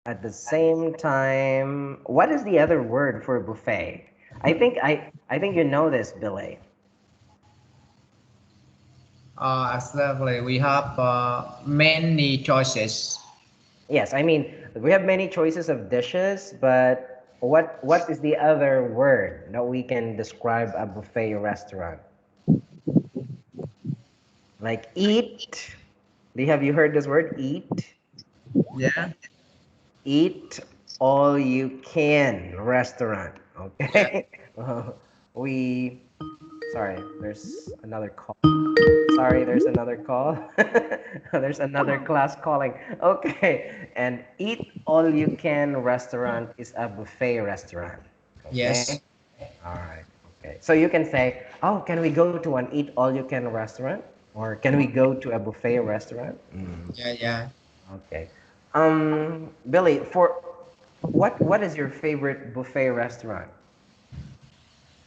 At the same time, what is the other word for buffet? I think you know this, Billy. Exactly. We have many choices. Yes, I mean we have many choices of dishes, but what is the other word that we can describe a buffet restaurant? Like eat. Have you heard this word? Eat. Yeah. Eat all you can restaurant. Yeah. Okay. We sorry, there's another call. Sorry, there's another call. There's another class calling. Okay. And eat all you can restaurant is a buffet restaurant. Okay. Yes. All right. Okay. So you can say, oh, can we go to an eat all you can restaurant? Or can we go to a buffet restaurant? Yeah. Yeah. Okay. Billy, for what is your favorite buffet restaurant?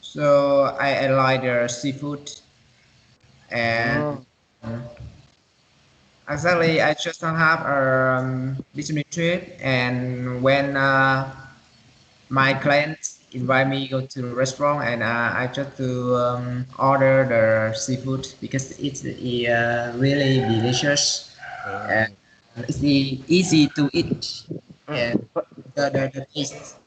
So I like the seafood and Oh, actually I just don't have a business trip, and when my clients invite me go to the restaurant, and I just to order the seafood because it's really delicious and mm, it's easy to eat, and but the, okay. the taste.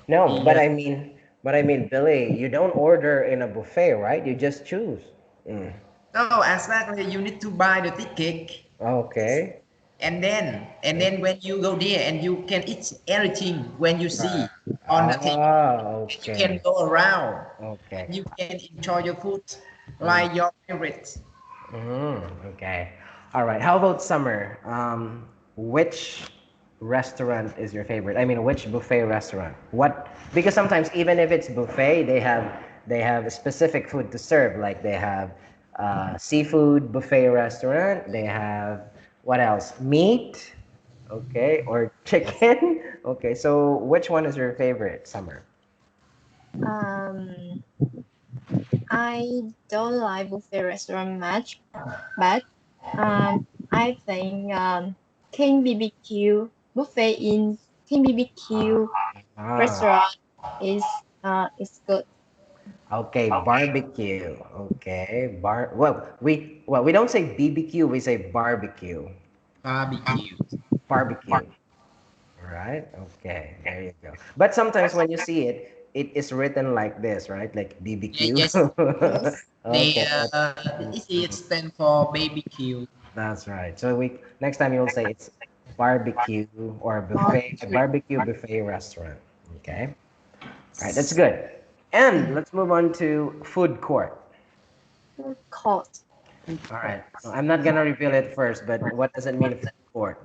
No, The, but I mean, Billy, you don't order in a buffet, right? You just choose. Mm. no, exactly. You need to buy the ticket, Okay. and then when you go there and you can eat everything when you see on the table. You can Okay. go around Okay. and you can enjoy your food Mm, like your favorite. okay. All right. How about Summer? Which restaurant is your favorite? I mean, which buffet restaurant? What? Because sometimes even if it's buffet, they have specific food to serve. Like they have seafood buffet restaurant. They have what else? Meat. Okay, or chicken. Okay. So which one is your favorite, Summer? Um, I don't like buffet restaurant much, but I think King BBQ buffet in King BBQ Ah. restaurant is good. Okay, barbecue. Okay, we don't say BBQ, we say barbecue. Barbecue. Barbecue. All right. Okay, there you go. But sometimes when you see it, it is written like this, right? Like Yeah, BBQ. yes. They Okay, but it stand for barbecue. that's right. So we next time you'll say it's barbecue or buffet, a Barbecue barbecue buffet restaurant. Okay. All right, that's good. And let's move on to food court. food court. All right. So I'm not gonna reveal it first, but what does it mean food court?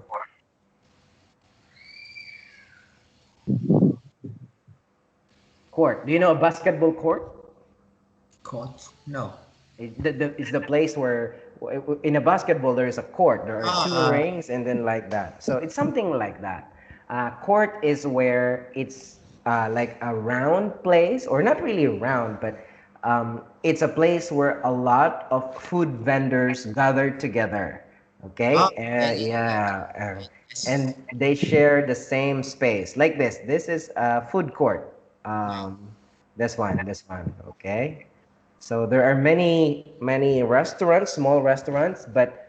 Court. Do you know a basketball court? Court. No. It's the place where in a basketball there is a court. There are two Ah, rings and then like that. So it's something like that. Court is where it's like a round place, or not really round, but it's a place where a lot of food vendors gather together. oh, Okay, yeah, yeah, yeah. and Yes. they share the same space like this. This is a food court. Yeah. This one. Okay. So there are many restaurants, small restaurants, but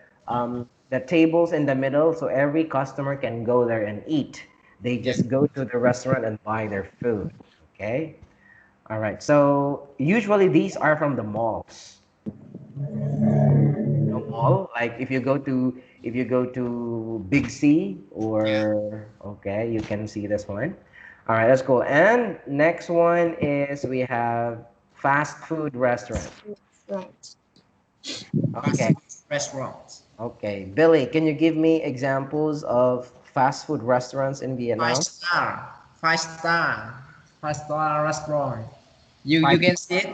the tables in the middle, so every customer can go there and eat. They Yeah. just go to the restaurant and buy their food. Okay. All right. So usually these are from the malls. The mall, like if you go to Big C Yeah. or okay, you can see this one. All right, that's cool. And next one is we have fast food restaurant. Restaurant. Okay. Fast food restaurants. Okay, Billy, can you give me examples of fast food restaurants in Five Vietnam? star. Five star. 5 star restaurant. You Five can see it.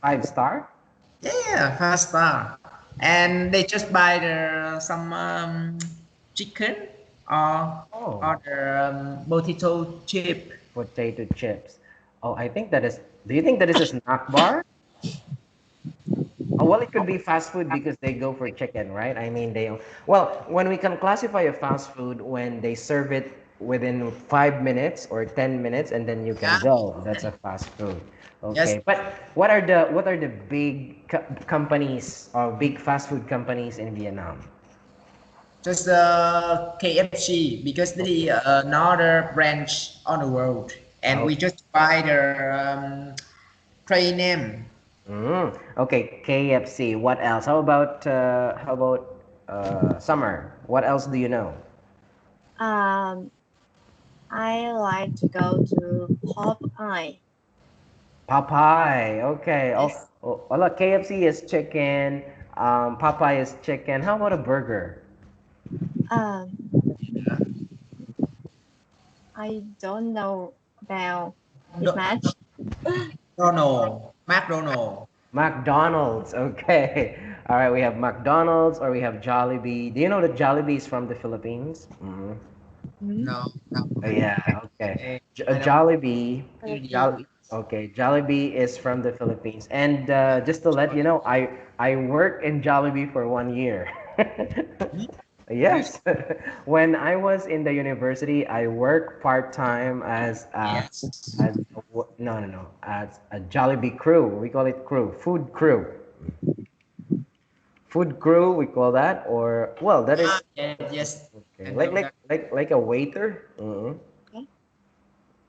five star? Yeah, 5 star. And they just buy the some chicken or Oh, the potato chip. potato chips. Oh, I think that is. Do you think that is a snack bar? Oh, well, it could be fast food because they go for chicken, right? I mean, they. Well, when we can classify a fast food when they serve it within 5 minutes or 10 minutes, and then you can Yeah. go. That's a fast food. Yes. Okay, but what are the big companies or big fast food companies in Vietnam? Just KFC because the another branch on the world, and Oh, we just buy the trade name. okay, KFC. What else? How about Summer? What else do you know? Um, I like to go to Popeye. Popeye. Okay. Oh, Yes. look, KFC is chicken. Popeye is chicken. How about a burger? Um, I don't know about this No, match. McDonald. McDonald's. Okay. All right. We have McDonald's or we have Jollibee. Do you know that Jollibee is from the Philippines? Hmm? No, no. Yeah. Okay. I know Jollibee. Philippines. Okay. Jollibee is from the Philippines. And just to let you know, I worked in Jollibee for 1 year. really. Yes. When I was in the university, I worked part time Yes. as no, no, no, as a Jollibee crew. We call it crew, food crew. Food crew, we call that, or well, that is Yes. I okay. know that. Like a waiter. Okay.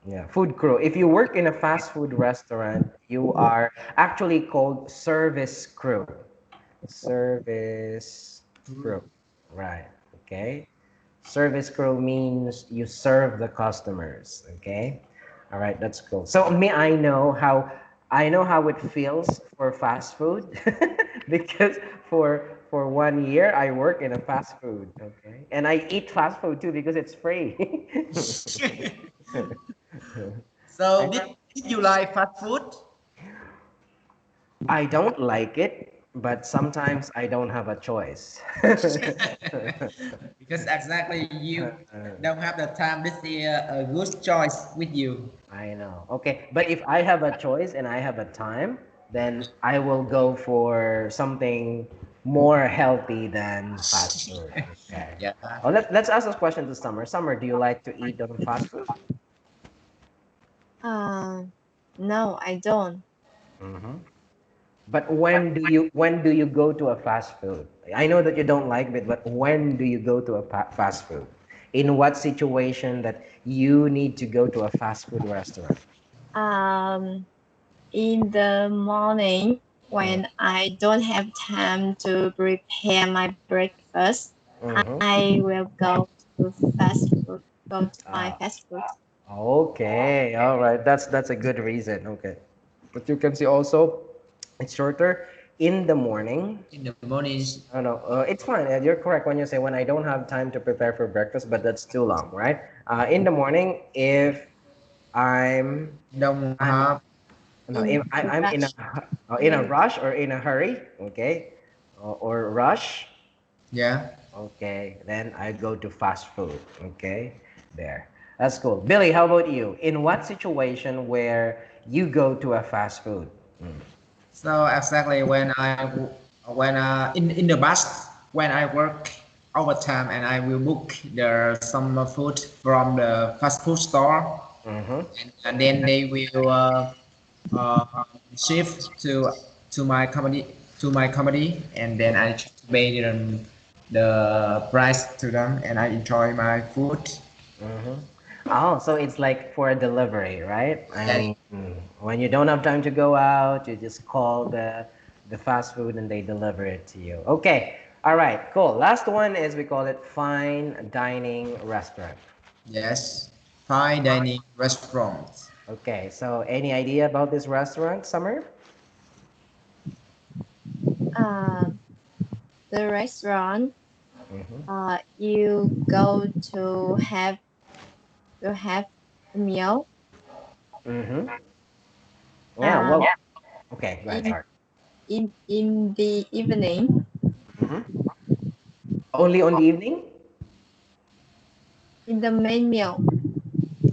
Yeah, food crew. If you work in a fast food restaurant, you are actually called service crew. Service crew. Right. Okay. Service crew means you serve the customers. Okay. All right, that's cool. So me, I know how it feels for fast food because for 1 year I work in a fast food. Okay, and I eat fast food too because it's free. So I, did you like fast food? I don't like it, but sometimes I don't have a choice. Because exactly you don't have the time. This is a good choice with you. I know. Okay, but if I have a choice and I have a time, then I will go for something more healthy than fast food. Okay. Yeah. Oh, let's ask this question to Summer. Summer, do you like to eat on fast food? Uh, no, I don't. Mm-hmm. But when do you go to a fast food? I know that you don't like it, but when do you go to a fast food? In what situation that you need to go to a fast food restaurant? Um, in the morning when I don't have time to prepare my breakfast, Mm-hmm. I will go to fast food. Go to my fast food. Okay, all right. That's a good reason. Okay. But you can see also it's shorter in the morning. In the morning, No, no, it's fine. You're correct when you say when I don't have time to prepare for breakfast, but that's too long, right? In the morning, if I'm don't I'm have. no, In if the I'm rush. in a rush or in a hurry, okay, or rush, Yeah. okay, then I go to fast food. Okay, there. That's cool. Billy, how about you? In what situation where you go to a fast food? So exactly when in the bus when I work overtime and I will book the some food from the fast food store, Mm-hmm. and then they will uh, shift to my company and then I just pay them the price to them and I enjoy my food. Mm-hmm. Oh, so it's like for a delivery, right? I Yeah. mean, when you don't have time to go out, you just call the fast food and they deliver it to you. Okay. All right. Cool. Last one is we call it fine dining restaurant. Yes. Fine dining restaurants. Okay. So any idea about this restaurant, Summer? Um, the restaurant. Mm-hmm. You go to have a meal. Mm-hmm. Yeah. Um, Well. Okay. Go ahead. in Sorry. in the evening. Mm-hmm. Only on the evening? In the main meal.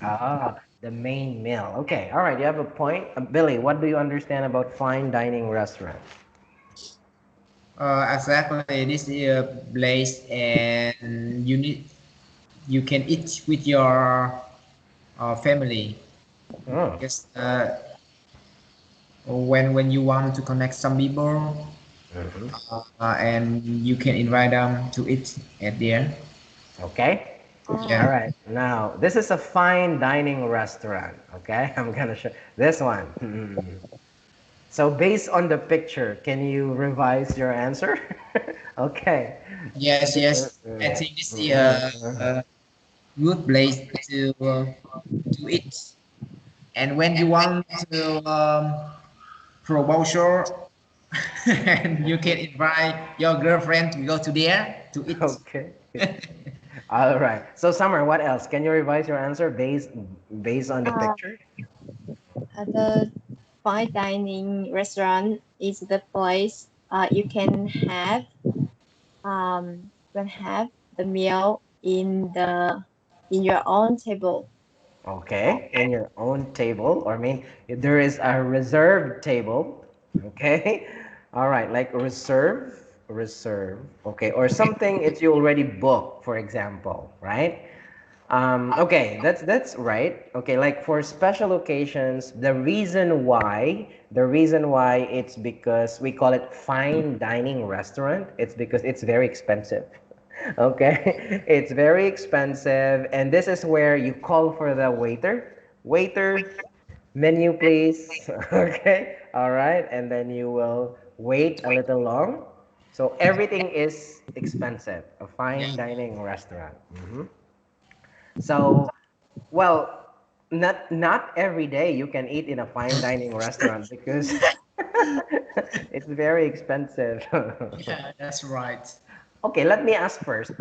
Ah, the main meal. Okay. All right. You have a point. Billy, what do you understand about fine dining restaurant? Exactly. This is a place and you can eat with your family. Oh, Because when you want to connect some people, mhm. and you can invite them to eat at there. Okay. All Yeah. Oh, right. Now, this is a fine dining restaurant. Okay. I'm going to show this one. So, based on the picture, can you revise your answer? Okay. Yes, yes. I think this is a good place to eat. And when you want to proposal, and you can invite your girlfriend to go to there to eat. Okay. All right. So, Summer, what else? Can you revise your answer based on the uh, picture? the fine dining restaurant is the place you can have the meal in your own table. Okay, in your own table, or I mean, if there is a reserved table. Okay, all right, like reserve. Okay, or something it's you already booked, for example, right? Okay, that's right. Okay, like for special occasions, the reason why it's because we call it fine dining restaurant. It's because it's very expensive. Okay, it's very expensive, and this is where you call for the waiter, menu please. Okay, all right, and then you will wait a little long. So everything is expensive. A Yeah. fine dining restaurant. So, well, not every day you can eat in a fine dining restaurant because it's very expensive. Yeah, that's right. Okay, let me ask first.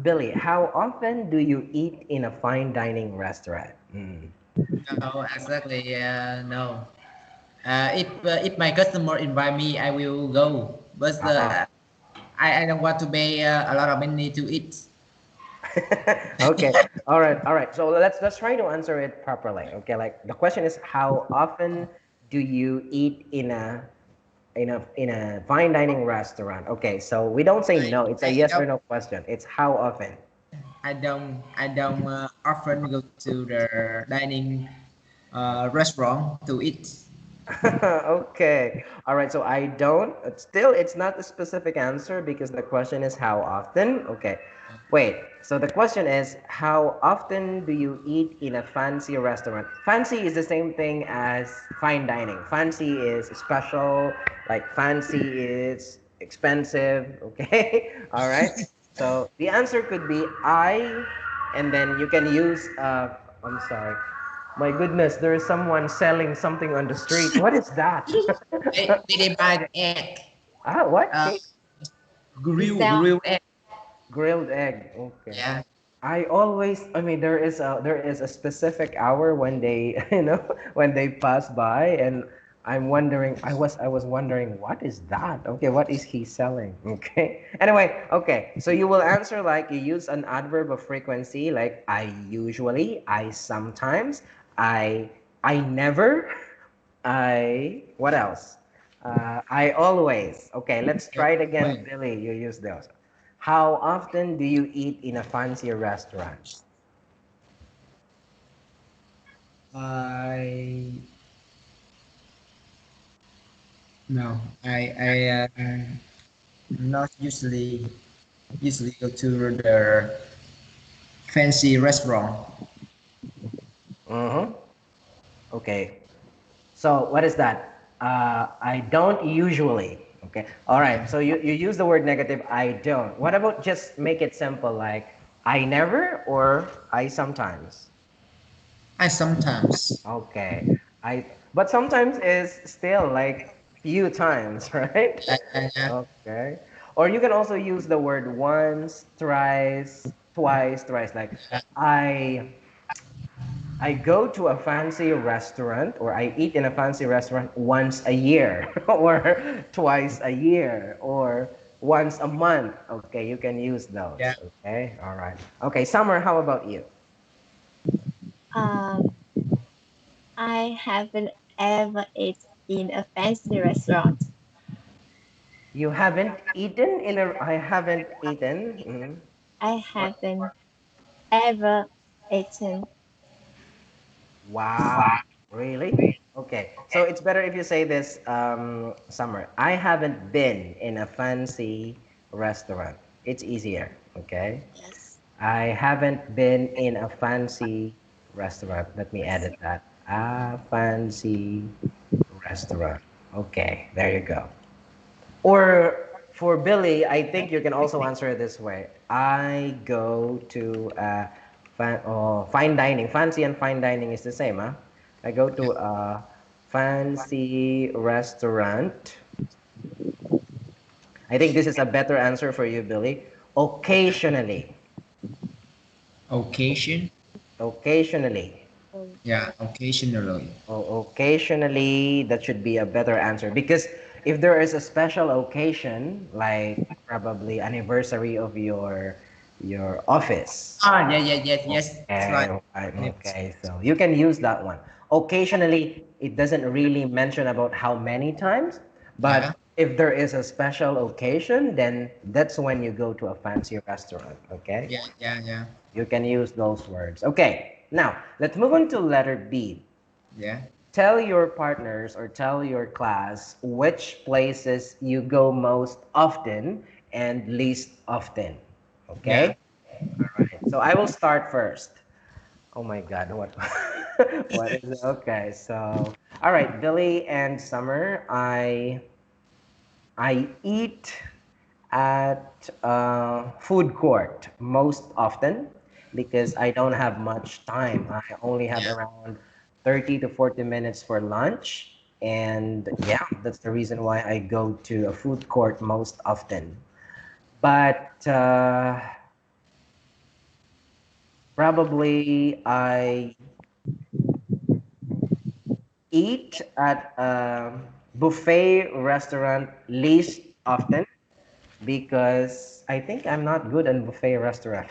Billy, how often do you eat in a fine dining restaurant? No, exactly. No. If my customer invite me, I will go. But Uh-huh. I don't want to pay a lot of money to eat. Okay. All right. So let's try to answer it properly. Okay, like the question is how often do you eat in a fine dining restaurant? Okay, so we don't say no. It's a I yes or don't no question. It's how often. I don't often go to the dining restaurant to eat. Okay. All right. So I don't. Still, it's not a specific answer because the question is how often. Okay. Wait. So the question is how often do you eat in a fancy restaurant? Fancy is the same thing as fine dining. Fancy is special. Like fancy is expensive. Okay. All right. So the answer could be I, and then you can use. I'm sorry. My goodness, there is someone selling something on the street. What is that? They buy the egg, Ah, what uh, cake? We sell grill egg. Grilled egg. Okay. Yeah. I mean, there is a specific hour when they, when they pass by, and I was wondering, what is that? Okay, what is he selling? Okay. Anyway, okay. So you will answer like you use an adverb of frequency, like I usually, I sometimes, I, I never, what else? I always. Okay, let's Yeah. try it Well, again, Billy. You use those. How often do you eat in a fancy restaurant? I no, not usually go to the fancy restaurant. Mm-hmm. Okay. So what is that? I don't usually. Okay. All right. So you use the word negative. I don't. What about just make it simple, like I never or I sometimes? I sometimes. Okay. But sometimes is still like few times, right? Yeah. Okay. Or you can also use the word once, thrice. Like I I go to a fancy restaurant or I eat in a fancy restaurant once a year or twice a year or once a month. Okay, you can use Yeah. those. Okay. All right. Okay, Summer, how about you? um I haven't ever ate in a fancy restaurant. You haven't eaten in a I haven't eaten. I haven't. ever eaten. Wow. Really? Okay. So it's better if you say this, Summer. I haven't been in a fancy restaurant. It's easier. Okay. Yes. I haven't been in a fancy restaurant. Let me edit that. A fancy restaurant. Okay. There you go. Or for Billy, I think you can also answer it this way. I go to fine dining. Fancy and fine dining is the same, huh? I go to a fancy restaurant. I think this is a better answer for you, Billy. Occasionally. Occasion. Occasionally. Yeah, occasionally. Occasionally, that should be a better answer because if there is a special occasion, like probably anniversary of your office. Ah, yeah, yeah, yes, yes. It's Okay, like right, okay, so you can use that one. Occasionally, it doesn't really mention about how many times, yeah, but if there is a special occasion, then that's when you go to a fancy restaurant, okay? yeah, yeah, yeah, You can use those words. Okay, now let's move on to letter B. yeah, Tell your partners or tell your class which places you go most often and least often. yeah. Okay? All right. So I will start first. Oh my God, what what is it? Okay, so all right, Billy and Summer, I eat at food court most often because I don't have much time. I only have around 30 to 40 minutes for lunch. And yeah, that's the reason why I go to a food court most often. But probably I eat at a buffet restaurant least often because I think I'm not good in buffet restaurant.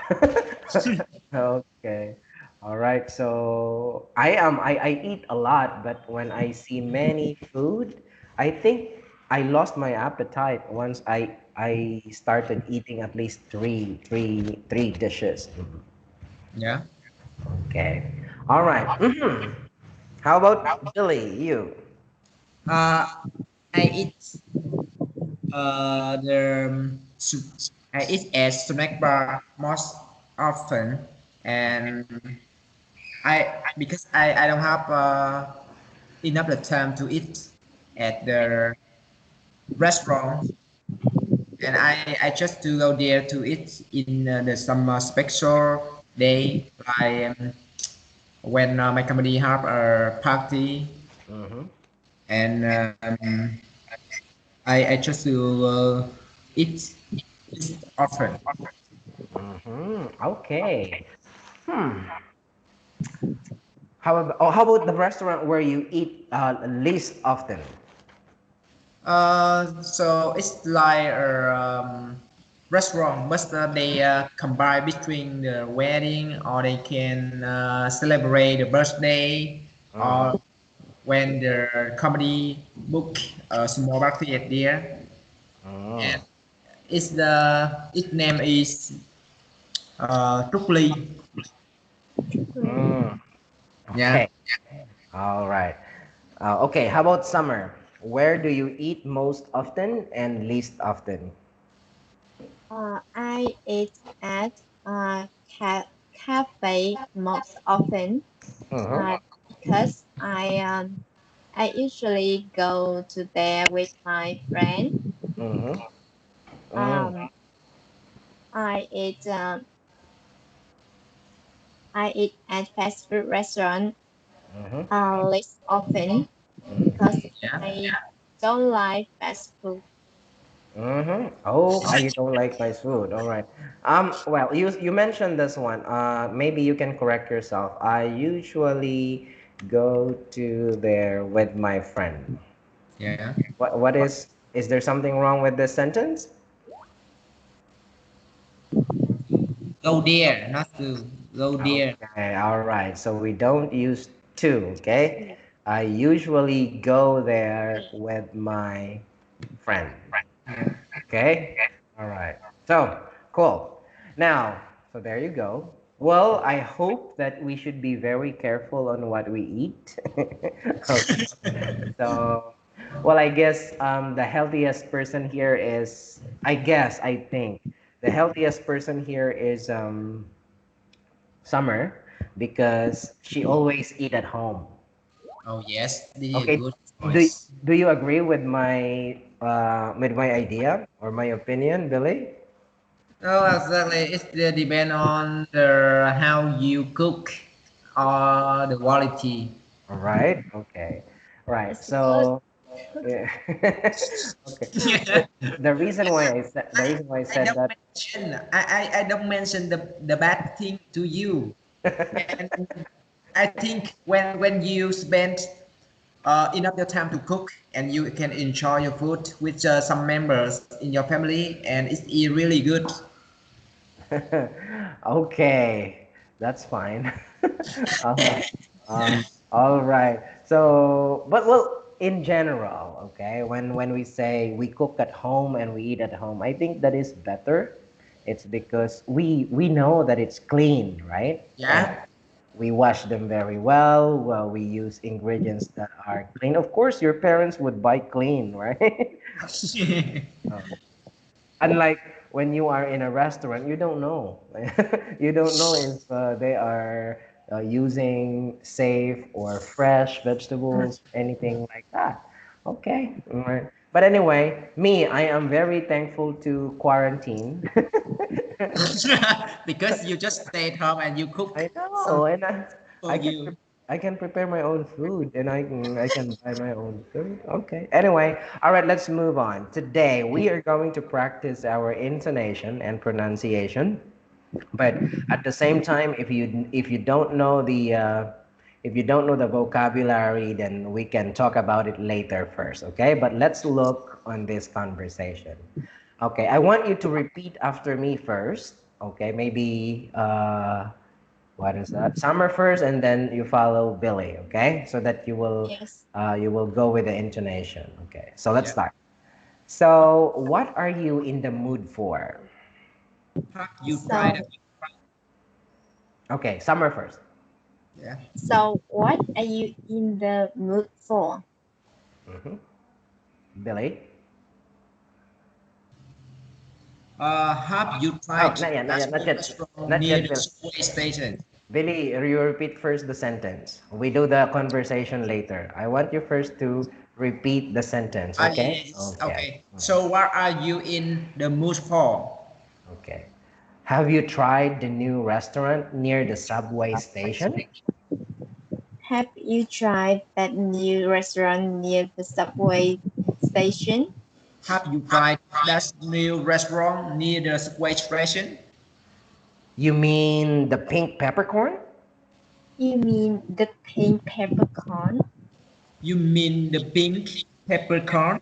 Okay. All right. So I eat a lot, but when I see many food, I think I lost my appetite once I started eating at least three dishes. Mhm. Yeah. Okay. All right. How about Billy? You? Uh, I eat the I eat at snack bar most often, and I don't have enough the time to eat at the restaurant, and I just to go there to eat in the some special day, like when my company have a party, Mm-hmm. and I just to eat often. Mm-hmm. Okay. Hmm. How about the restaurant where you eat least often? So it's like a restaurant, but they combine between the wedding, or they can celebrate the birthday, Mm-hmm. or when the company book a small party at there. And Mm. its name is Trúc Ly. Mm. Yeah. Okay. All right. Okay. How about summer? Where do you eat most often and least often? I eat at cafe most often Mm-hmm. uh, because I usually go to there with my friend. Mm-hmm. Mm. Um, I eat I eat at fast food restaurant Mm-hmm. less often Mm. because I don't like fast food. Mm-hmm. Oh, you don't like spice food. All right. Well, you mentioned this one. Maybe you can correct yourself. I usually go to there with my friend. Yeah. What is there something wrong with this sentence? Go there, not to go there. Okay, all right. So we don't use to, okay? I usually go there with my friend. Yeah. Okay? All right. So, cool. Now, so there you go. Well, I hope that we should be very careful on what we eat. Okay. So, well, I guess the healthiest person here is, I think, the healthiest person here is Summer because she always eat at home. Oh yes, this is a Okay. good Do choice. do you agree with my idea or my opinion, Billy? No, exactly. It depend on the how you cook or the quality. All right. Okay. Right. It's good. So, yeah. Okay. The, the reason why I I said don't that. mention I don't mention the bad thing to you. And I think when you spend enough your time to cook and you can enjoy your food with some members in your family and it's really good. Okay, that's fine. uh, all right. So, but well, in general, okay, when we say we cook at home and we eat at home, I think that is better. It's because we know that it's clean, right? And Yeah. we wash them very well. Well, we use ingredients that are clean. Of course, your parents would buy clean, right? Unlike when you are in a restaurant, you don't know. You don't know if they are using safe or fresh vegetables, anything like that. Okay, all right. But anyway, me, I am very thankful to quarantine. Because you just stay at home and you cook I some know, and for I can you. I can prepare my own food, and I can buy my own food. Okay. Anyway, all right. Let's move on. Today we are going to practice our intonation and pronunciation. But at the same time, if you don't know the if you don't know the vocabulary, then we can talk about it later first. Okay. But let's look on this conversation. Okay. I want you to repeat after me first. Okay. Maybe what is that? Summer first, and then you follow Billy. Okay, so that Yes. you will go with the intonation. Okay, so let's Yeah. start. So, what are you in the mood for? Have you tried So, it? Okay, Summer first. Yeah. so what are you in the mood for? Hmm. Billy. Have you Oh, tried not yet, not that yet, not new yet, restaurant not near yet, the Bill. subway station? Billy, you repeat first the sentence. We do the conversation later. I want you first to repeat the sentence. Ah, Okay. yes. Okay. Okay. So what are you in the mood for? Okay. Have you tried the new restaurant near the subway station? Have you tried that new restaurant near the subway station? Have you tried that new restaurant near the subway station? You mean the pink peppercorn? You mean the pink peppercorn? You mean the pink peppercorn?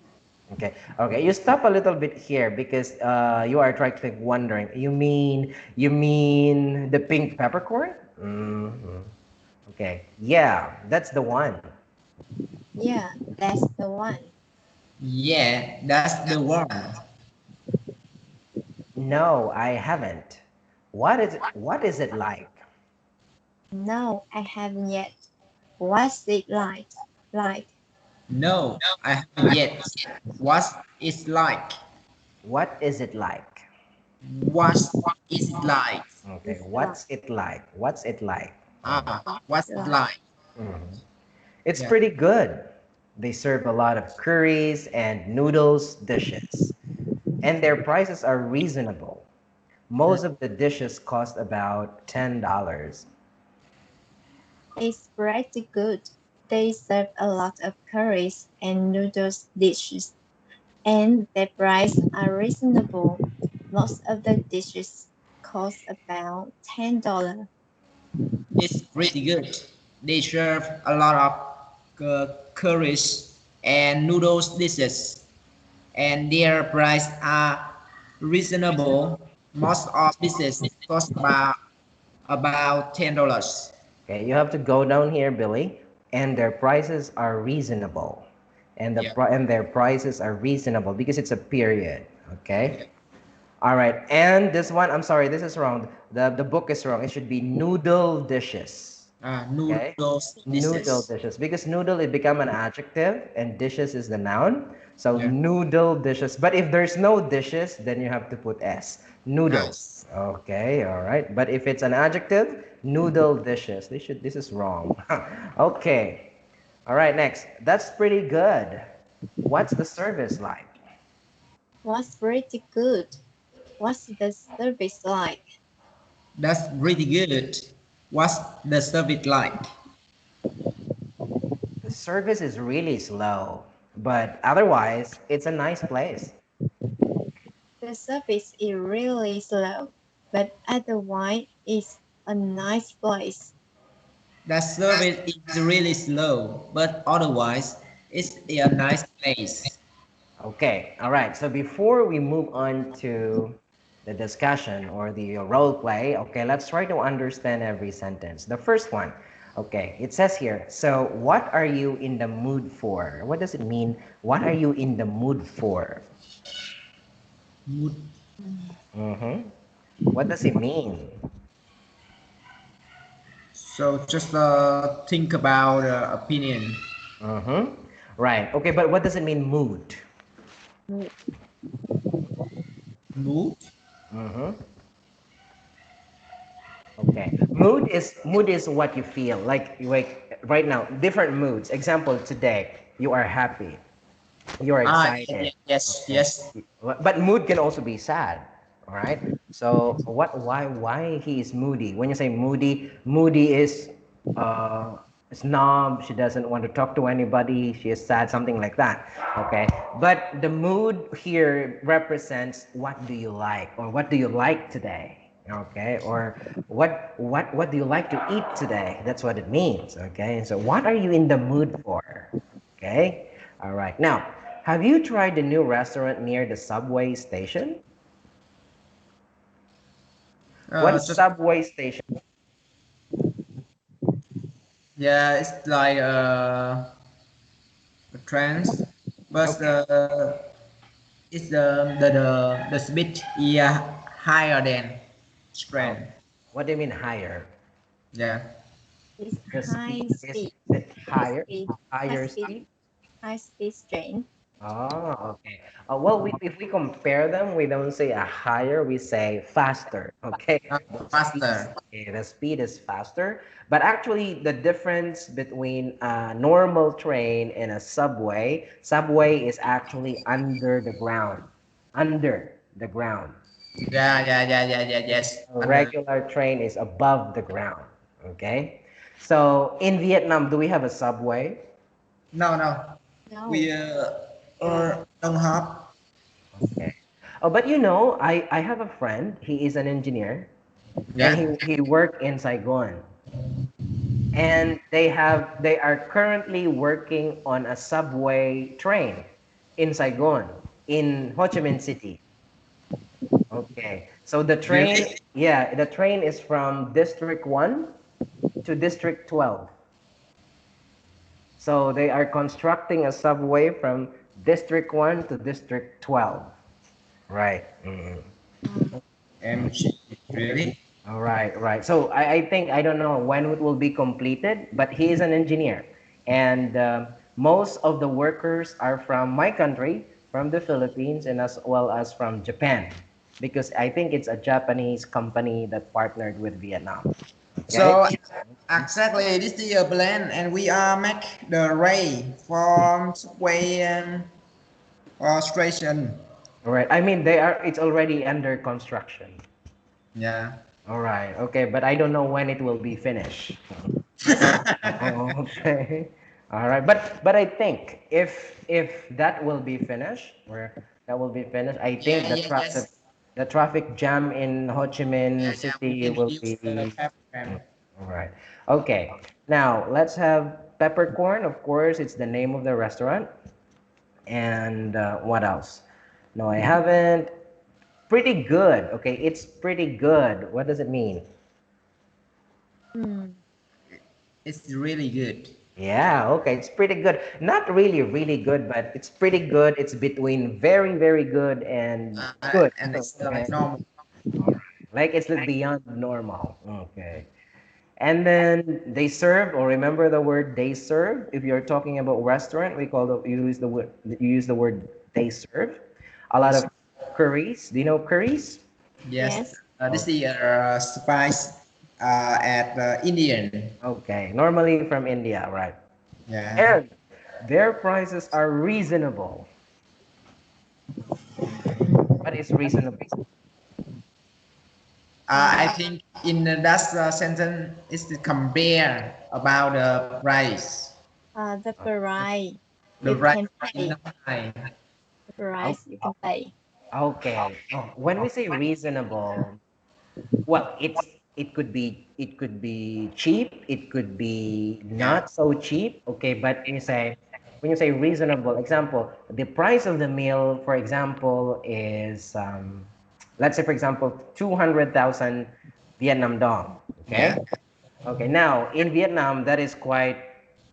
Okay. Okay. You stop a little bit here because you are trying to wondering. You mean the pink peppercorn? Hmm. Okay. Yeah, that's the one. Yeah, that's the one. Yeah, that's the one. No, I haven't. What is it like? No, I haven't yet. What's it like? Like, No, I haven't yet. What it's like? What is it like? What is it like? Okay. it's like, What's it like? What's it like? Ah, what's what's it it like? like? Mhm. It's Yeah. pretty good. They serve a lot of curries and noodles dishes, and their prices are reasonable. Most of the dishes cost about $10. It's pretty good. They serve a lot of curries and noodles dishes, and their prices are reasonable. Most of the dishes cost about $10. It's pretty good. They serve a lot of curries and noodles dishes, and their prices are reasonable. Most of dishes cost about $10. Okay, you have to go down here, Billy, and their prices are reasonable, and Yeah. and their prices are reasonable because it's a period. Okay. All right, and this one, I'm sorry, this is wrong. The book is wrong. It should be noodle dishes. Okay, Noodles noodle dishes. dishes, because noodle it become an adjective and dishes is the noun. So Yeah. noodle dishes. But if there's no dishes, then you have to put s. Noodles. Nice. Okay, all right. But if it's an adjective, noodle dishes. This is wrong. Okay. All right, next. That's pretty good. What's the service like? Was pretty good. What's the service like? That's really good. What's the service like? The service is really slow, but otherwise, it's a nice place. The service is really slow, but otherwise it's a nice place. That service is really slow, but otherwise, it's a nice place. Okay, all right. So before we move on to the discussion or the role play, okay, let's try to understand every sentence. The first one, okay, it says here, so what are you in the mood for? What does it mean? What are you in the mood for? Mood. Mm-hmm. What does it mean? So just think about opinion. Mm-hmm. Right. Okay, but what does it mean, mood? Mood. Mood. Mm-hmm. Okay. Mood is what you feel. Like right now, different moods. Example, today, you are happy. You're excited. Yes, Okay. yes. But mood can also be sad. All right. So why he is moody? When you say moody, moody is snob. She doesn't want to talk to anybody. She is sad, something like that. Okay. But the mood here represents what do you like or what do you like today. Okay. Or what do you like to eat today? That's what it means. Okay. So what are you in the mood for? Okay. All right. Now, have you tried the new restaurant near the subway station? What is Just subway station? yeah, it's like a trance, but Okay. it's the speed is higher than Oh, strength. what do you mean higher? Yeah. It's The high speed is speed. it High higher? speed. High Higher speed. speed? High speed train. Oh, okay. Well, if we compare them, we don't say a higher, we say faster. Okay, the speed, Faster. okay, the speed is faster. But actually, the difference between a normal train and a subway is actually under the ground. Under the ground. Yeah. Yes. A Under. regular train is above the ground. Okay. So in Vietnam, do we have a subway? No. No. We don't have. Okay. Oh, but you know, I have a friend. He is an engineer, and Yeah. he worked in Saigon, and they are currently working on a subway train in Saigon, in Ho Chi Minh City. Okay. So the train, Really? yeah, the train is from District 1 to District 12. So they are constructing a subway from District 1 to District 12. Right. Mhm. MG. Really? All right, right. So I think I don't know when it will be completed, but he is an engineer, and most of the workers are from my country, from the Philippines, and as well as from Japan, because I think it's a Japanese company that partnered with Vietnam. Okay. So exactly, this is a plan, and we are make the rail from subway station. All right. I mean, they are. It's already under construction. Yeah. All right. Okay, but I don't know when it will be finished. Okay. All right. But I think if that will be finished, or that will be finished, I think Yes. the traffic jam in Ho Chi Minh We City can will reduce the be. traffic jam. All right. Okay. Now let's have peppercorn. Of course, it's the name of the restaurant. And what else? No, I haven't. Pretty good. Okay, it's pretty good. What does it mean? Hmm. It's really good. Yeah, okay, it's pretty good. Not really, really good, but it's pretty good. It's between very, very good and good. And it's Okay. like normal. All right. Like it's like beyond normal. Okay. And then they serve, or remember the word they serve. If you're talking about restaurant, we call the you use the word they serve. A lot This, of curries. Do you know curries? yes, Yes. this Oh, is spice at Indian. okay. Normally from India, right? Yeah. And their prices are reasonable. What is reasonable? I Uh, think in that sentence is to compare about the price. the price The you price can is pay. not high. The price you can pay. Okay. Oh, when we say reasonable, well, it could be cheap, it could be Yeah. not so cheap. Okay, but when you say reasonable, example, the price of the meal, for example, is let's say for example 200,000 Vietnam dong. Yeah. Okay. Okay. Now in Vietnam, that is quite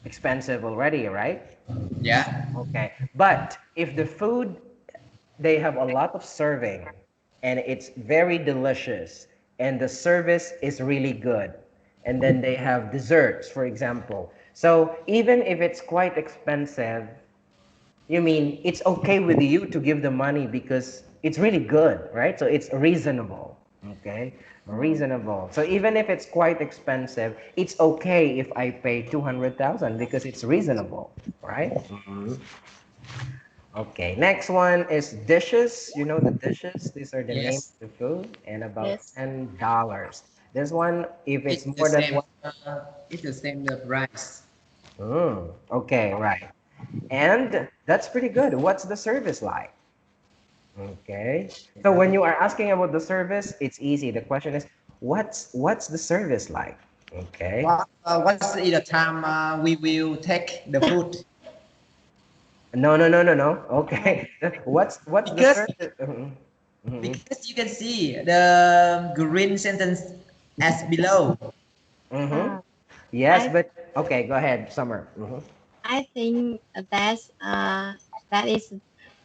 expensive already, right? Yeah. Okay. But if the food they have a lot of serving and it's very delicious and the service is really good and then they have desserts for example, so even if it's quite expensive, you mean it's okay with you to give the money because it's really good, right? So it's reasonable. Okay, reasonable. So even if it's quite expensive, it's okay if I pay 200,000 because it's reasonable, right? Okay, next one is dishes. You know the dishes. These are the name Yes. of the food, and about Yes. $10. This one, if it's It's the more than same. one. It's the same the price. Okay, right. And that's pretty good. What's the service like? Okay. So when you are asking about the service, it's easy. The question is, what's the service like? Okay. What's the time we will take the food? No, no, no, no, no. Uh, Okay. What's the Because service? Mhm. because you can see the green sentence as below. Mm-hmm. uh, Yes, I but okay, go ahead, Summer. I think that is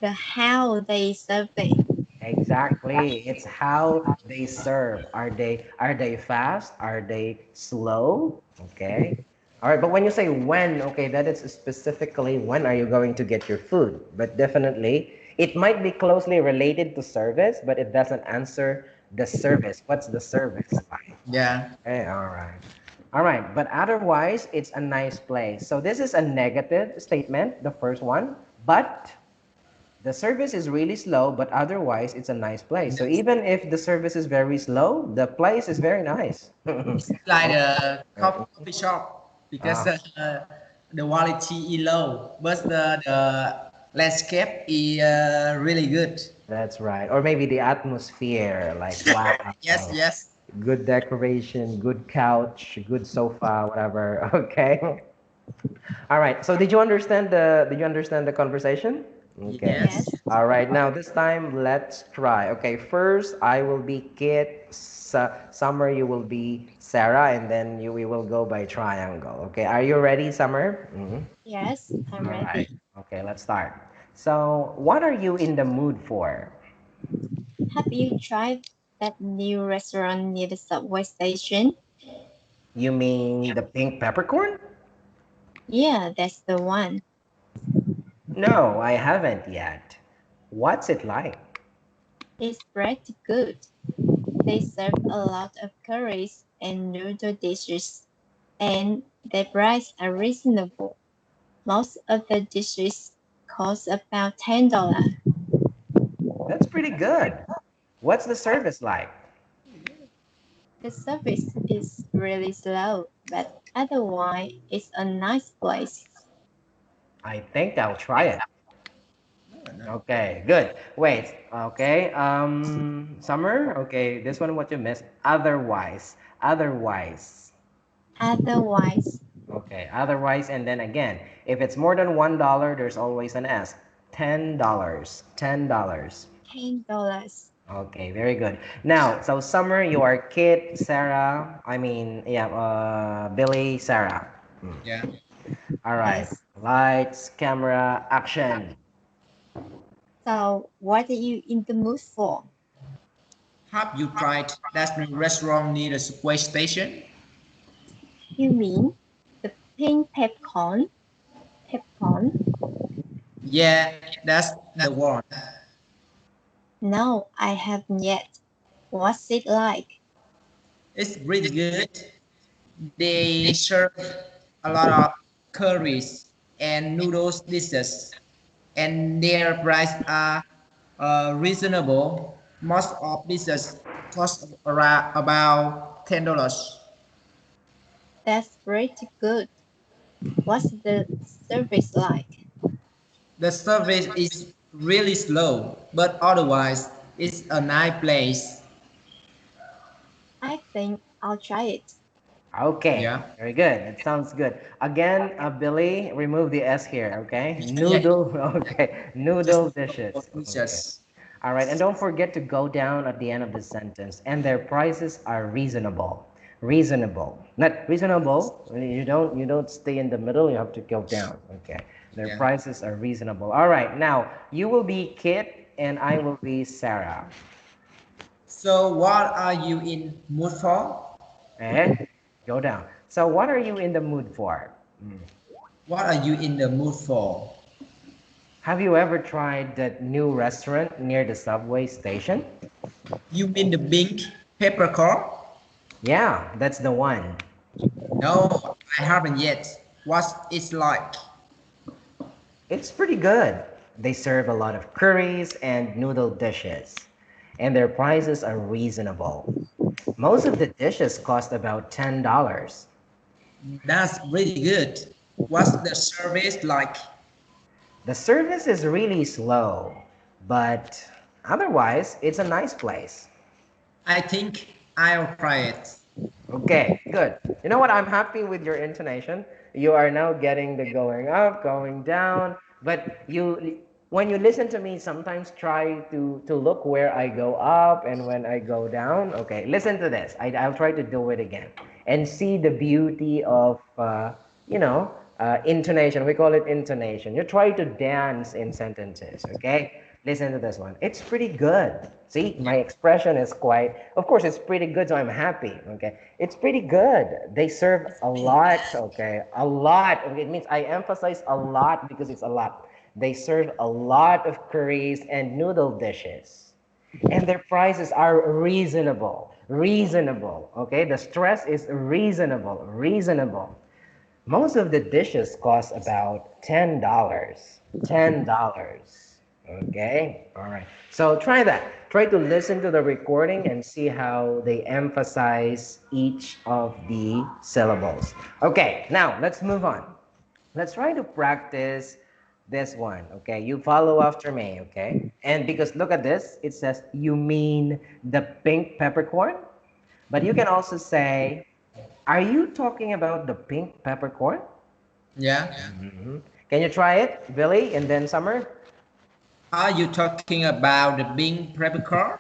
the how they serve it. Exactly. It's how they serve. Are they fast? Are they slow? Okay. All right, but when you say when, okay, that is specifically when are you going to get your food? But definitely, it might be closely related to service, but it doesn't answer the service. What's the service like? Yeah. Okay, all right. All right, but otherwise, it's a nice place. So this is a negative statement, the first one, but the service is really slow, but otherwise, it's a nice place. So Yes. even if the service is very slow, the place is very nice. It's like Okay. a coffee shop because Ah, the quality is low, but the landscape is really good. that's right. Or maybe the atmosphere, like wow, Yes, yes. good decoration, good couch, good sofa, whatever. Okay. All right. So did you understand the conversation? Okay. Yes. Yes. All right. Now this time let's try. Okay. First I will be Kit. Summer you will be Sarah, and then we will go by triangle. Okay. Are you ready, Summer? Yes. I'm All right. ready. Okay. Let's start. So what are you in the mood for? Have you tried that new restaurant near the subway station? You mean the pink peppercorn? Yeah, that's the one. No, I haven't yet. What's it like? It's pretty good. They serve a lot of curries and noodle dishes, and the prices are reasonable. Most of the dishes cost about $10. That's pretty good. What's the service like? The service is really slow, but otherwise it's a nice place. I think I'll try it. No, no. Okay, good. Wait, okay. Summer, okay, this one what you missed. Otherwise. Otherwise. Otherwise, Okay, otherwise, and then again, if it's more than $1, there's always an S. $10. $10. $10. Okay, very good. Now, so Summer, you are Kit, Sarah, I mean, yeah, Billy, Sarah. Yeah. All right. Yes. Lights, camera, action. So, what are you in the mood for? Have you tried that new restaurant near the subway station? You mean the pink peppercorn? Peppercorn? Yeah, that's the one. No, I haven't yet. What's it like? It's really good. They serve a lot of curries and noodles dishes, and their price are reasonable. Most of dishes cost around about $10. That's pretty good. What's the service like? The service is really slow, but otherwise it's a nice place. I think I'll try it. Okay, Yeah, very good. It sounds good. Again, Billy, remove the S here, okay? yeah, Noodle, okay. just Noodle dishes. Okay. dishes. All right, and don't forget to go down at the end of the sentence. And their prices are reasonable. Reasonable. Not reasonable. You don't stay in the middle, you have to go down. Okay. Their Yeah. prices are reasonable. All right, now you will be Kit and I will be Sarah. So what are you in mood for? Eh? Go down. So what are you in the mood for? What are you in the mood for? Have you ever tried that new restaurant near the subway station? You mean the pink peppercorn? Yeah, that's the one. No, I haven't yet. What's it like? It's pretty good. They serve a lot of curries and noodle dishes, and their prices are reasonable. Most of the dishes cost about $10. That's really good. What's the service like? The service is really slow, but otherwise, it's a nice place. I think I'll try it. Okay, good. You know what? I'm happy with your intonation. You are now getting the going up, going down, but when you listen to me, sometimes try to look where I go up and when I go down. Okay, listen to this. I'll try to do it again and see the beauty of intonation. We call it intonation. You try to dance in sentences. Okay, listen to this one. It's pretty good. See, Yeah. my expression is quite, of course, it's pretty good, so I'm happy. Okay, it's pretty good. They serve a lot. Okay, a lot. Okay, it means I emphasize a lot because it's a lot. They serve a lot of curries and noodle dishes, and their prices are reasonable. Reasonable. Okay, the stress is reasonable. Reasonable. Most of the dishes cost about $10. $10. Okay? All right. So try that. Try to listen to the recording and see how they emphasize each of the syllables. Okay, now let's move on. Let's try to practice this one. Okay, you follow after me. Okay, and because look at this, it says you mean the pink peppercorn, but you can also say, are you talking about the pink peppercorn? Yeah. Can you try it, Billy, and then Summer? Are you talking about the pink peppercorn?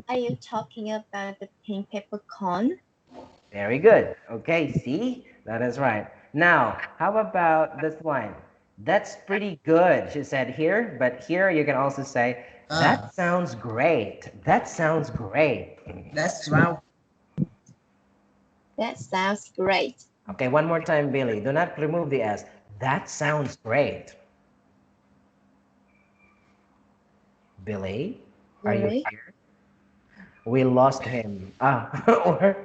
Are you talking about the pink peppercorn? Very good. Okay, see? That is right. Now, how about this one? That's pretty good, she said here, but here you can also say, Ah, that sounds great. That sounds great. that's right. That sounds great. Okay, one more time, Billy. Do not remove the S. That sounds great. Billy, are you Really? here? We lost him. Ah, or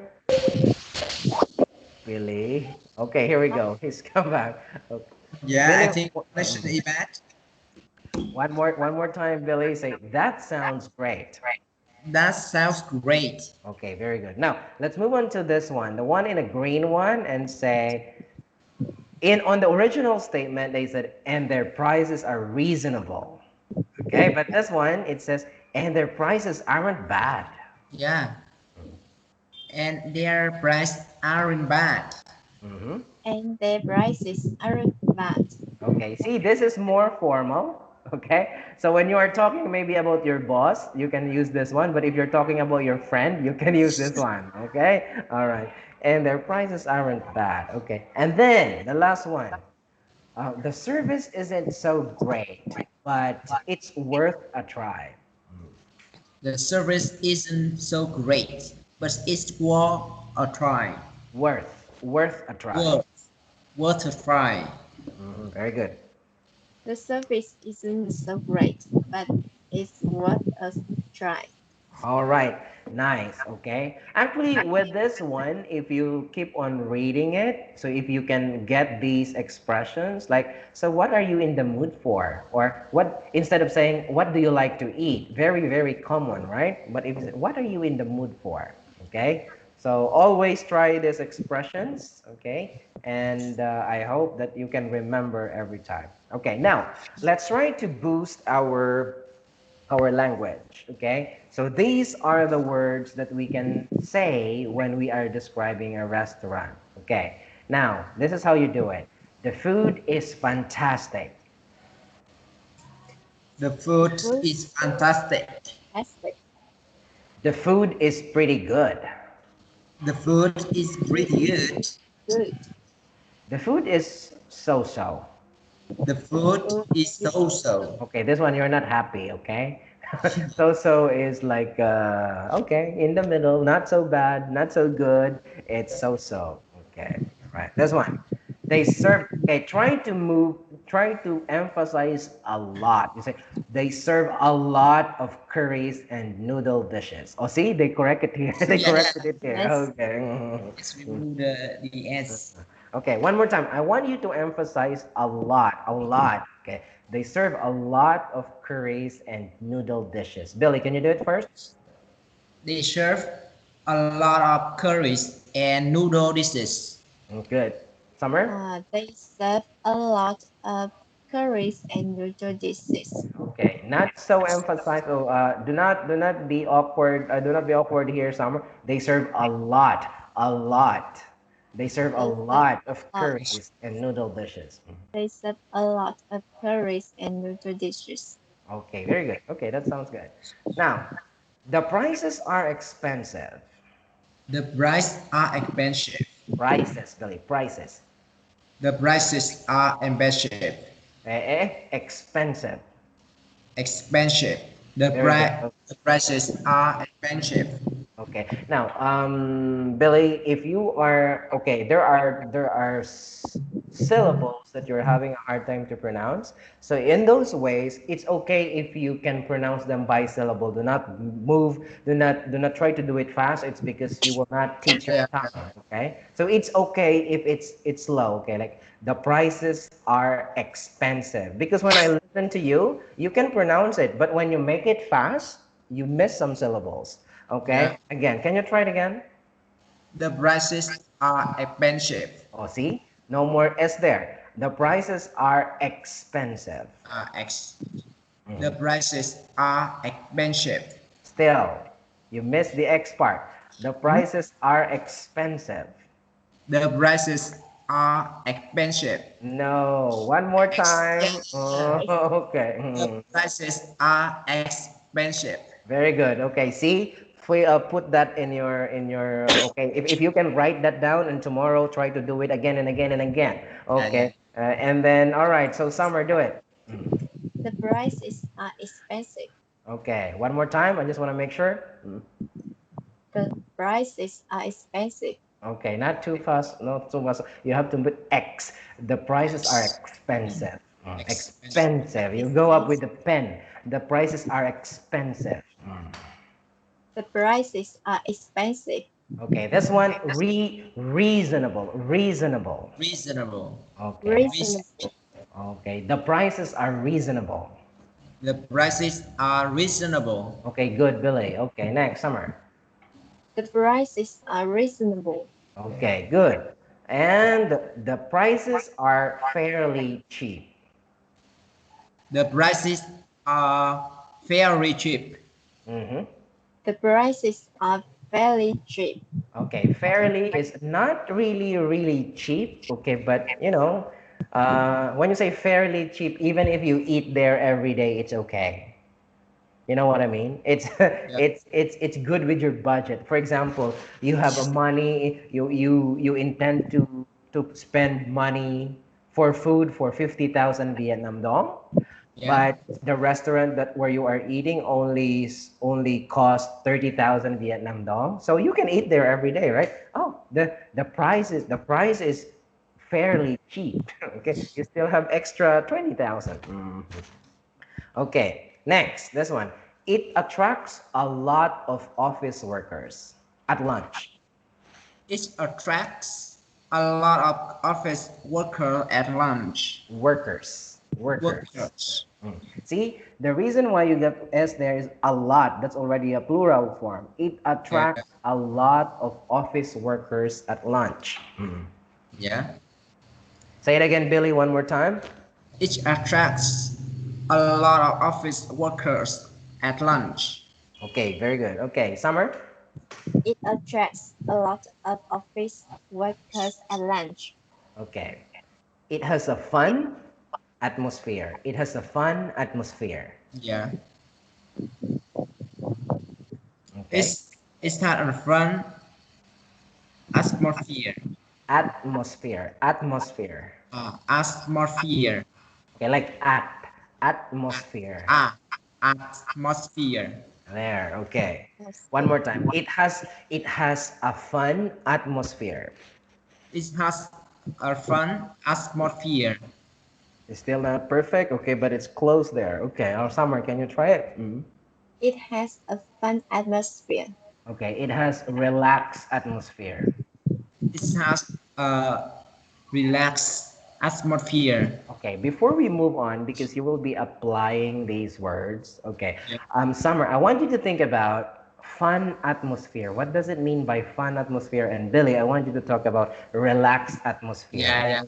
Billy. Okay, here we go. He's come back. Okay. Yeah, I Billy, think connection is bad. one more time, Billy. Say that sounds great. That sounds great. Okay, very good. Now let's move on to this one, the one in a green one, and say in on the original statement they said and their prices are reasonable. Okay, but this one it says and their prices aren't bad. Yeah, and their price aren't bad. Mhm. And their prices aren't bad. Okay, see, this is more formal. Okay, so when you are talking maybe about your boss, you can use this one, but if you're talking about your friend, you can use this one. Okay, all right. and their prices aren't bad. Okay, and then the last one. The service isn't so great, but it's worth a try. The service isn't so great, but it's worth a try. Worth a try. Worth, worth a try. Very good. The service isn't so great, but it's worth a try. All right, nice. Okay. Actually, with this one, if you keep on reading it, so if you can get these expressions, like, so what are you in the mood for? Or what, instead of saying, what do you like to eat? Very, very common, right? But if, what are you in the mood for? Okay. So always try these expressions. Okay. And I hope that you can remember every time. Okay. Now, let's try to boost our language. Okay, so these are the words that we can say when we are describing a restaurant. Okay, now this is how you do it. The food is fantastic. The food Food is fantastic. aspect. The food is pretty good. The food is pretty good. Good. The food is so-so. The food is so-so. Okay, this one you're not happy. Okay, so-so is like okay, in the middle, not so bad, not so good. It's so-so. Okay, right. This one. They serve. Okay, try to emphasize a lot. You say they serve a lot of curries and noodle dishes. Oh, see, they correct it here. They Yeah, corrected it here. Yes. Okay. let's remove the S. Okay, one more time. I want you to emphasize a lot, a lot. Okay, they serve a lot of curries and noodle dishes. Billy, can you do it first? They serve a lot of curries and noodle dishes. Good. Summer? They serve a lot of curries and noodle dishes. Okay, not so emphasized. Oh, do not be awkward. Do not be awkward here, Summer. They serve a lot, a lot. They serve a They serve lot of a lot. curries and noodle dishes. They serve a lot of curries and noodle dishes. Okay, very good. Okay, that sounds good. Now, the prices are expensive. The prices are expensive. Prices, Billy, prices. The prices are expensive. Expensive. Expensive. The Very good. the prices are expensive. Okay. Now, Billy, if you are okay, there are syllables that you're having a hard time to pronounce. So in those ways, it's okay if you can pronounce them by syllable. Do not move. Do not try to do it fast. It's because you will not teach your Yeah. tongue. Okay. So it's okay if it's slow. Okay. Like the prices are expensive because when I listen to you, you can pronounce it, but when you make it fast, you miss some syllables. Okay. Yeah. Again, can you try it again? The prices are expensive. Oh, see? No more S there. The prices are expensive. Uh, ex the prices are expensive. Still, you missed the X part. The prices are expensive. The prices are expensive. No, one more time. Oh, okay. The prices are expensive. Very good. Okay, see? Put that in your okay. If you can write that down and tomorrow try to do it again and again and again. Yeah. Okay. And then all right. So Summer, do it. The prices are expensive. Okay. One more time. I just want to make sure. The prices are expensive. Okay, not too fast, not too fast. You have to put X. The prices are expensive. Expensive. You go up with the pen. The prices are expensive. The prices are expensive. Okay, this one reasonable. Reasonable. Reasonable. Okay. Reasonable. Okay, the prices are reasonable. The prices are reasonable. Okay, good, Billy. Okay, next, Summer. The prices are reasonable. Okay, good. And the prices are fairly cheap. The prices are fairly cheap. Mm-hmm. The prices are fairly cheap. Okay, fairly is not really, really cheap. Okay, but when you say fairly cheap, even if you eat there every day, it's okay. You know what I mean? It's it's good with your budget. For example, you have a money, you intend to spend money for food for 50,000 Vietnam dong, Yeah. but the restaurant that where you are eating only cost 30,000 Vietnam dong. So you can eat there every day, right? Oh, the price is fairly cheap. Okay, you still have extra 20,000. Okay, next, this one. It attracts a lot of office workers at lunch. It attracts a lot of office worker at lunch. Workers. Workers. See, the reason why you get S there is a lot. That's already a plural form. It Yeah. attracts a lot of office workers at lunch. Yeah. Say it again, Billy, one more time. It attracts a lot of office workers at lunch. Okay, very good. Okay, Summer. It attracts a lot of office workers at lunch. Okay. It has a fun atmosphere. It has a fun atmosphere. Yeah. Okay. It's not a fun atmosphere. Atmosphere. Atmosphere. Okay, like atmosphere. Ah, atmosphere. There, okay. Yes. One more time. It has a fun atmosphere. It has a fun atmosphere. It's still not perfect, okay, but it's close there. Okay, our Summer, can you try it? It has a fun atmosphere. Okay, it has a relaxed atmosphere. It has a relaxed atmosphere. Okay, before we move on, because you will be applying these words, okay. Yeah. Summer, I want you to think about fun atmosphere. What does it mean by fun atmosphere? And Billy, I want you to talk about relaxed atmosphere. Yeah, yeah.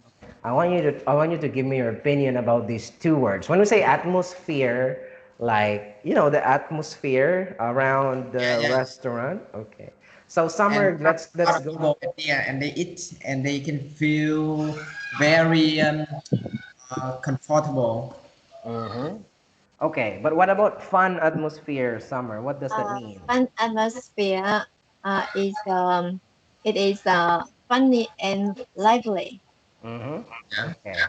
I want you to give me your opinion about these two words. When we say atmosphere, like the atmosphere around Yeah, the yeah. restaurant. Okay. So And Summer, let's lot of go. people get there and they eat and they can feel very comfortable. Mm-hmm. Okay, but what about fun atmosphere, Summer? What does that mean? Fun atmosphere is it is funny and lively. Mm-hmm. Yeah. Okay.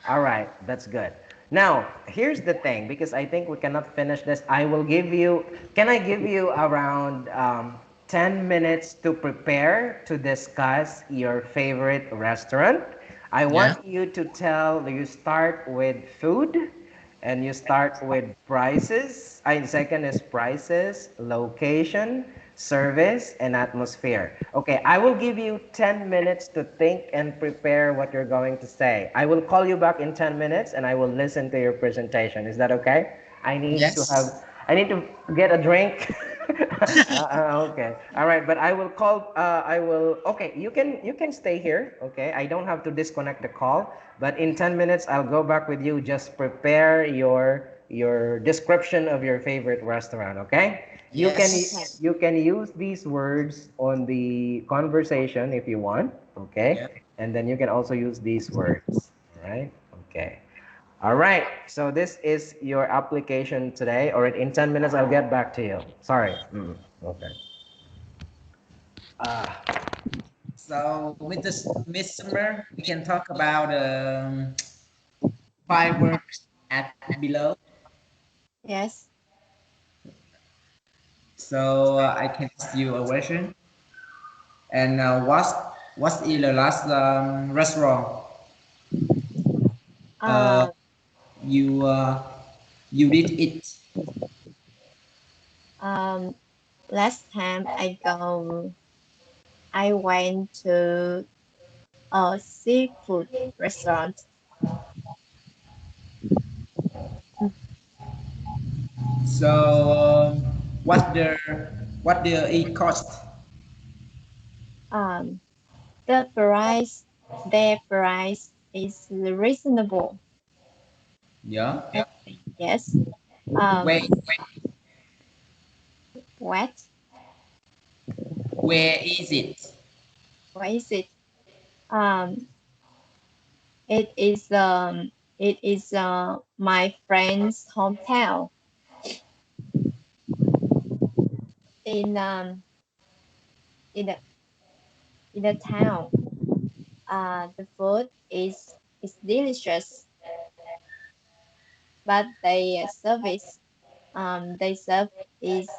All right, that's good. Now, here's the thing, because I think we cannot finish this. Can I give you around 10 minutes to prepare to discuss your favorite restaurant? I Yeah. want you start with food, and you start with prices. Second is prices, location, service, and atmosphere. Okay, I will give you 10 minutes to think and prepare what you're going to say. I will call you back in 10 minutes and I will listen to your presentation. Is that okay? I need to Yes. have, I need to get a drink. Okay. All right, but okay, you can stay here, okay? I don't have to disconnect the call, but in 10 minutes I'll go back with you. Just prepare your description of your favorite restaurant, okay? You can Okay. Yes. you can use these words on the conversation if you want, Yeah. okay? And then you can also use these words, all right? Okay. All right. So this is your application today. All right. In 10 minutes, I'll get back to you. Sorry. Okay. So with this midsummer, we can talk about fireworks at below. Yes. So I can ask you a question. And what's in the last restaurant uh, Um, you you did it? um, Last time I went to a seafood restaurant. So what the it cost? Um, the their price is reasonable. Yeah. Yes. Where Um, what? where is it? What is it? Um, it is my friend's hometown. in in the in the town. The food is delicious, but the service they serve is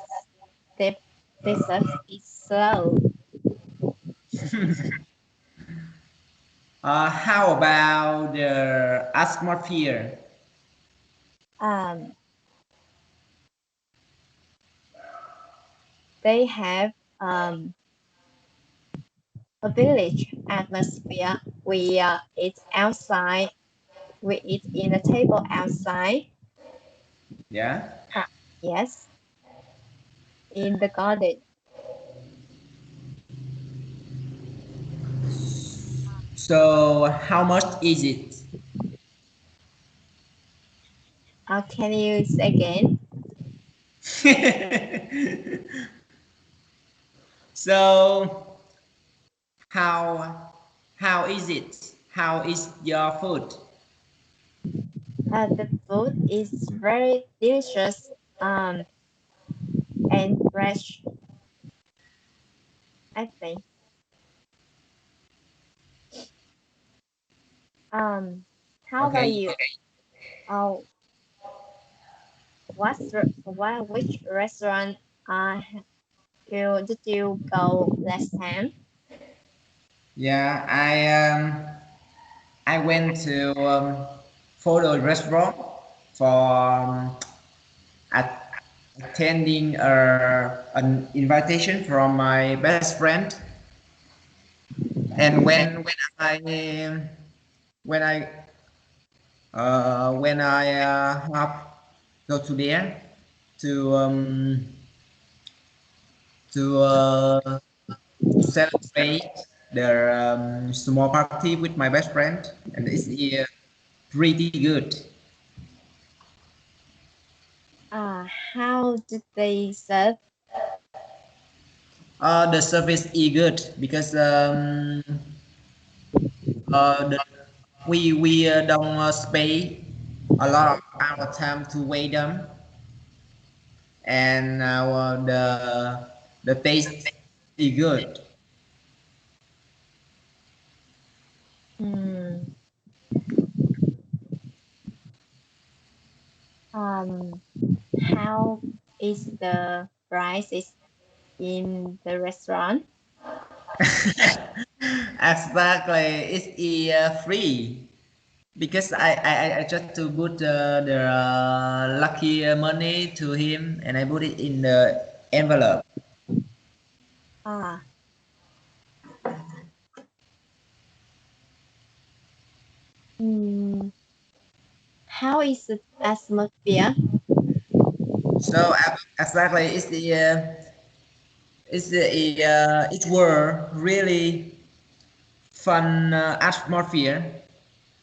they they serve is slow. How about the atmosphere? Um, they have a village atmosphere. We eat outside. We eat in a table outside. Yeah. Yes, in the garden. So how much is it? Can you say again? So how is it? How is your food? The food is very delicious and fresh, I think. How about Okay. you? Oh, which restaurant did you go last time? Yeah, I went to photo restaurant for at attending an invitation from my best friend. And when I have go to there to um, to uh, to celebrate the small party with my best friend, and it's pretty good. How did they serve? The service is good because the, we don't spend a lot of our time to wait them, and the taste is good. Hmm, um, how is the prices in the restaurant? Exactly, it's free because I just to put the lucky money to him and I put it in the envelope. Ah, hmm, how is the atmosphere? So exactly, it were really fun atmosphere,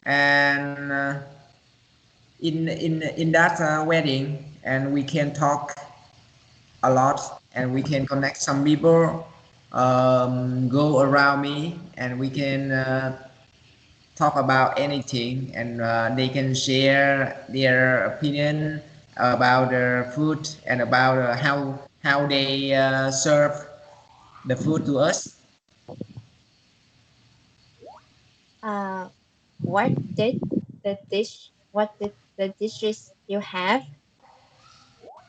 and in that wedding, and we can talk a lot, and we can connect some people go around me, and we can talk about anything, and they can share their opinion about their food and about how they serve the food to us. Uh, what did what did the dishes you have?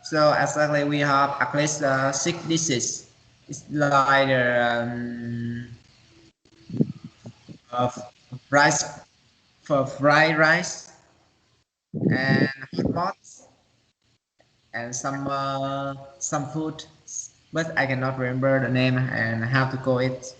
So exactly, we have at least 6 dishes. It's like of rice for fried rice and hot pots and some food, but I cannot remember the name and how to call it.